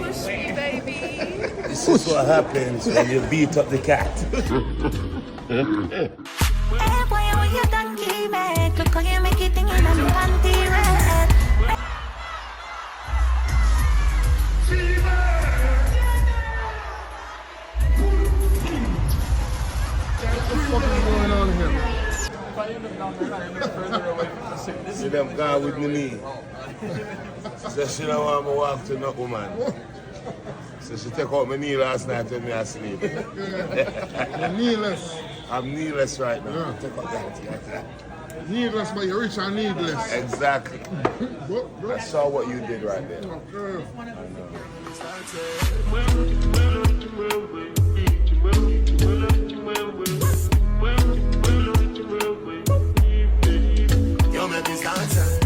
Push me, baby. This is what happens when you beat up the cat. See them guy with me knee. So she don't want me to walk to no woman. So she take out my knee last night when me asleep. You're kneeless. I'm kneeless right now. Yeah. Take out that. Needless, but you're rich and needless. Exactly. But, I saw what you did right there. okay. You make me start.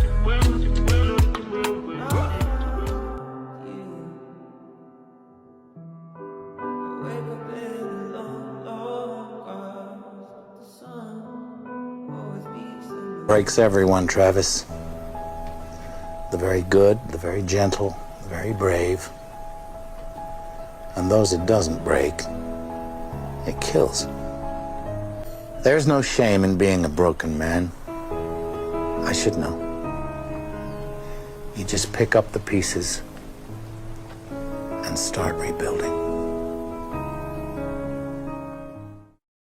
Breaks everyone, Travis. The very good, the very gentle, the very brave. And those it doesn't break, it kills. There's no shame in being a broken man. I should know. You just pick up the pieces and start rebuilding.